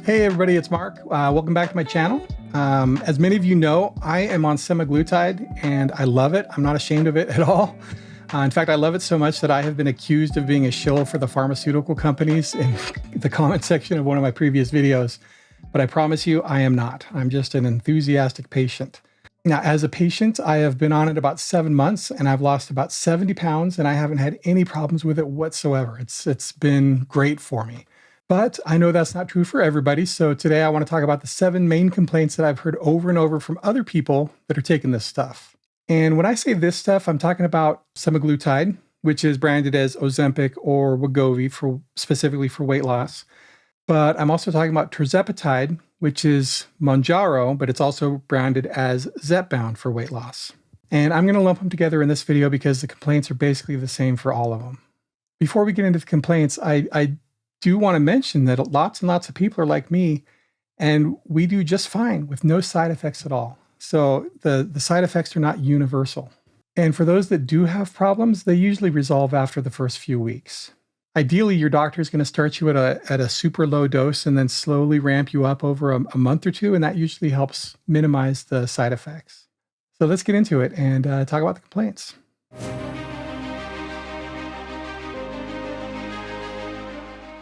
Hey everybody, it's Mark. Welcome back to my channel. As many of you know, I am on semaglutide and I love it. I'm not ashamed of it at all. In fact, I love it so much that I have been accused of being a shill for the pharmaceutical companies in the comment section of one of my previous videos. But I promise you, I am not. I'm just an enthusiastic patient. Now, as a patient, I have been on it about 7 months and I've lost about 70 pounds and I haven't had any problems with it whatsoever. It's been great for me. But I know that's not true for everybody. So today I want to talk about the 7 main complaints that I've heard over and over from other people that are taking this stuff. And when I say this stuff, I'm talking about semaglutide, which is branded as Ozempic or Wegovy specifically for weight loss. But I'm also talking about tirzepatide, which is Mounjaro, but it's also branded as Zepbound for weight loss. And I'm going to lump them together in this video because the complaints are basically the same for all of them. Before we get into the complaints, I do want to mention that lots and lots of people are like me, and we do just fine with no side effects at all. So the side effects are not universal. And for those that do have problems, they usually resolve after the first few weeks. Ideally, your doctor is going to start you at a super low dose and then slowly ramp you up over a month or two, and that usually helps minimize the side effects. So let's get into it and talk about the complaints.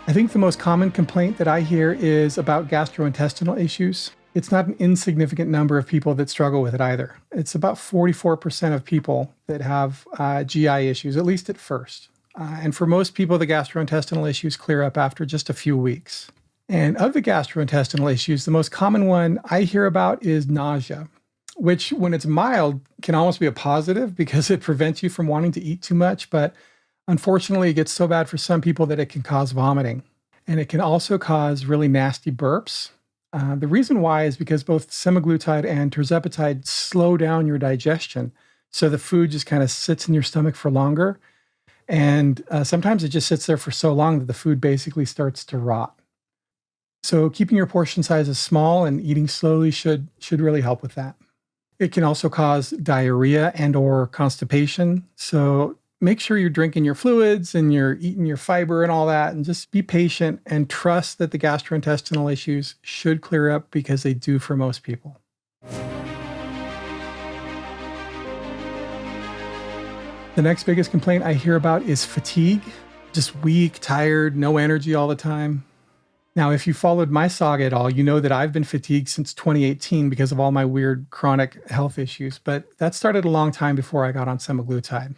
I think the most common complaint that I hear is about gastrointestinal issues. It's not an insignificant number of people that struggle with it either. It's about 44% of people that have GI issues, at least at first. And for most people, the gastrointestinal issues clear up after just a few weeks. And of the gastrointestinal issues, the most common one I hear about is nausea, which when it's mild can almost be a positive because it prevents you from wanting to eat too much. But unfortunately, it gets so bad for some people that it can cause vomiting. And it can also cause really nasty burps. The reason why is because both semaglutide and tirzepatide slow down your digestion. So the food just kind of sits in your stomach for longer. And sometimes it just sits there for so long that the food basically starts to rot. So keeping your portion sizes small and eating slowly should really help with that. It can also cause diarrhea and or constipation. So make sure you're drinking your fluids and you're eating your fiber and all that, and just be patient and trust that the gastrointestinal issues should clear up because they do for most people. The next biggest complaint I hear about is fatigue, just weak, tired, no energy all the time. Now, if you followed my saga at all, you know that I've been fatigued since 2018 because of all my weird chronic health issues, but that started a long time before I got on semaglutide.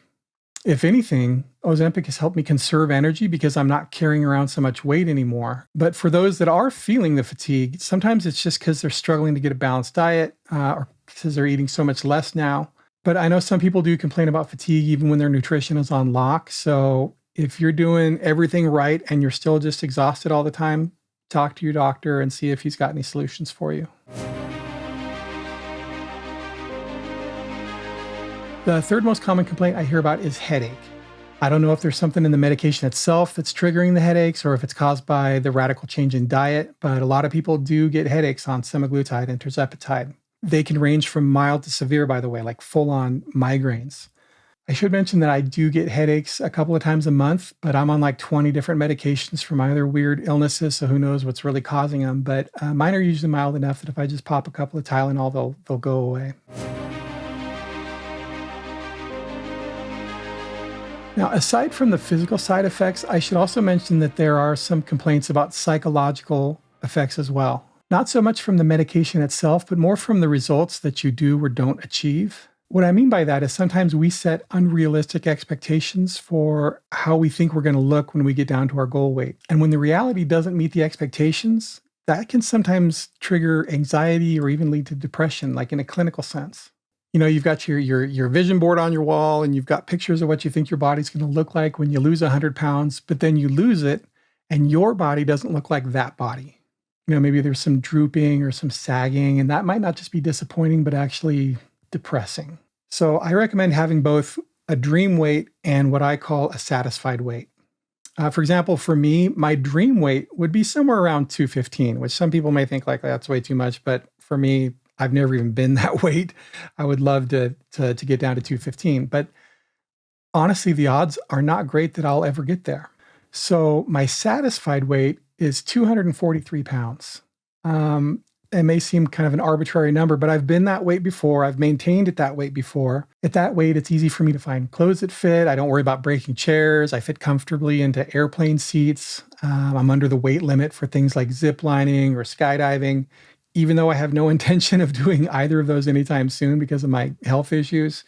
If anything, Ozempic has helped me conserve energy because I'm not carrying around so much weight anymore. But for those that are feeling the fatigue, sometimes it's just because they're struggling to get a balanced diet or because they're eating so much less now. But I know some people do complain about fatigue even when their nutrition is on lock. So if you're doing everything right and you're still just exhausted all the time, talk to your doctor and see if he's got any solutions for you. The third most common complaint I hear about is headache. I don't know if there's something in the medication itself that's triggering the headaches or if it's caused by the radical change in diet, but a lot of people do get headaches on semaglutide and tirzepatide. They can range from mild to severe, by the way, like full-on migraines. I should mention that I do get headaches a couple of times a month, but I'm on like 20 different medications for my other weird illnesses, so who knows what's really causing them. But mine are usually mild enough that if I just pop a couple of Tylenol, they'll go away. Now, aside from the physical side effects, I should also mention that there are some complaints about psychological effects as well. Not so much from the medication itself, but more from the results that you do or don't achieve. What I mean by that is sometimes we set unrealistic expectations for how we think we're going to look when we get down to our goal weight. And when the reality doesn't meet the expectations, that can sometimes trigger anxiety or even lead to depression, like in a clinical sense. You know, you've got your vision board on your wall and you've got pictures of what you think your body's going to look like when you lose 100 pounds, but then you lose it and your body doesn't look like that body. You know, maybe there's some drooping or some sagging, and that might not just be disappointing, but actually depressing. So I recommend having both a dream weight and what I call a satisfied weight. For example, for me, my dream weight would be somewhere around 215, which some people may think like that's way too much, but for me, I've never even been that weight. I would love to get down to 215, but honestly, the odds are not great that I'll ever get there. So my satisfied weight is 243 pounds. It may seem kind of an arbitrary number, but I've been that weight before. I've maintained at that weight before. At that weight, it's easy for me to find clothes that fit. I don't worry about breaking chairs. I fit comfortably into airplane seats. I'm under the weight limit for things like zip lining or skydiving, even though I have no intention of doing either of those anytime soon because of my health issues.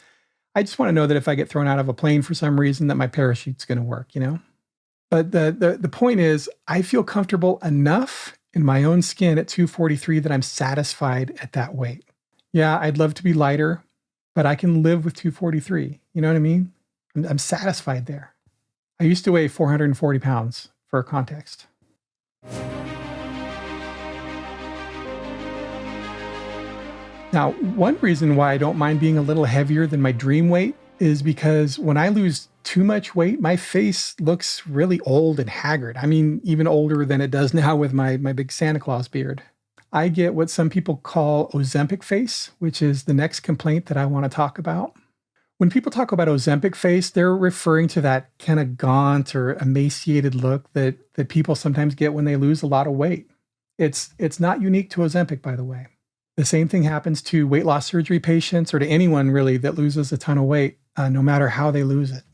I just want to know that if I get thrown out of a plane for some reason, that my parachute's going to work, But the point is, I feel comfortable enough in my own skin at 243 that I'm satisfied at that weight. Yeah, I'd love to be lighter, but I can live with 243. You know what I mean? I'm satisfied there. I used to weigh 440 pounds for context. Now, one reason why I don't mind being a little heavier than my dream weight is because when I lose too much weight, my face looks really old and haggard. I mean, even older than it does now with my big Santa Claus beard. I get what some people call Ozempic face, which is the next complaint that I want to talk about. When people talk about Ozempic face, they're referring to that kind of gaunt or emaciated look that people sometimes get when they lose a lot of weight. It's not unique to Ozempic, by the way. The same thing happens to weight loss surgery patients or to anyone really that loses a ton of weight, no matter how they lose it.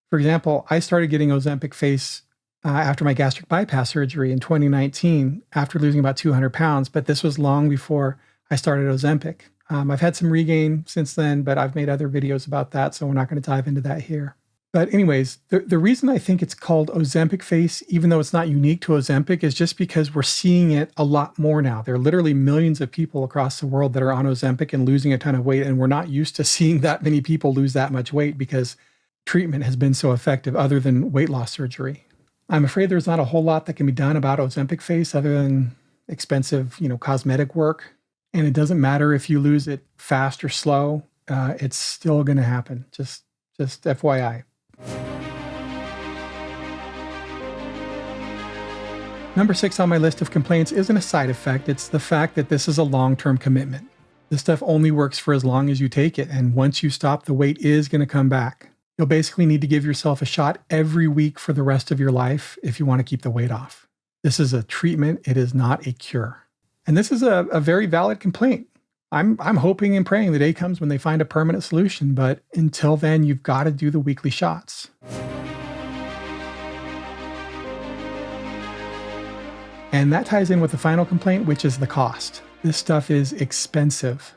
For example, I started getting Ozempic face after my gastric bypass surgery in 2019 after losing about 200 pounds, but this was long before I started Ozempic. I've had some regain since then, but I've made other videos about that, so we're not going to dive into that here. But anyways, the reason I think it's called Ozempic face, even though it's not unique to Ozempic, is just because we're seeing it a lot more now. There are literally millions of people across the world that are on Ozempic and losing a ton of weight, and we're not used to seeing that many people lose that much weight because treatment has been so effective other than weight loss surgery. I'm afraid there's not a whole lot that can be done about Ozempic face other than expensive, cosmetic work. And it doesn't matter if you lose it fast or slow, it's still going to happen. Just FYI. Number 6 on my list of complaints isn't a side effect. It's the fact that this is a long-term commitment. This stuff only works for as long as you take it. And once you stop, the weight is going to come back. You'll basically need to give yourself a shot every week for the rest of your life if you want to keep the weight off. This is a treatment. It is not a cure. And this is a very valid complaint. I'm hoping and praying the day comes when they find a permanent solution. But until then, you've got to do the weekly shots. And that ties in with the final complaint, which is the cost. This stuff is expensive.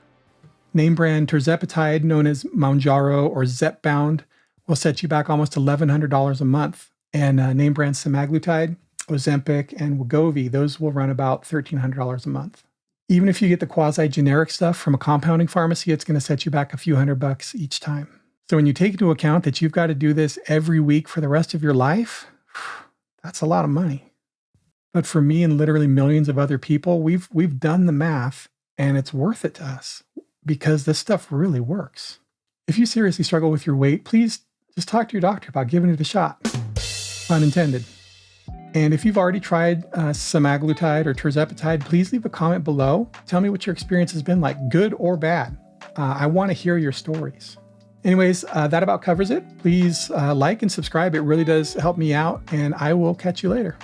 Name brand tirzepatide, known as Mounjaro or Zepbound, will set you back almost $1,100 a month. And name brand Semaglutide, Ozempic, and Wegovy, those will run about $1,300 a month. Even if you get the quasi-generic stuff from a compounding pharmacy, it's going to set you back a few $100 each time. So when you take into account that you've got to do this every week for the rest of your life, that's a lot of money. But for me and literally millions of other people, we've done the math and it's worth it to us because this stuff really works. If you seriously struggle with your weight, please just talk to your doctor about giving it a shot. Pun intended. And if you've already tried semaglutide or tirzepatide, please leave a comment below. Tell me what your experience has been like, good or bad. I want to hear your stories. Anyways, that about covers it. Please like and subscribe. It really does help me out, and I will catch you later.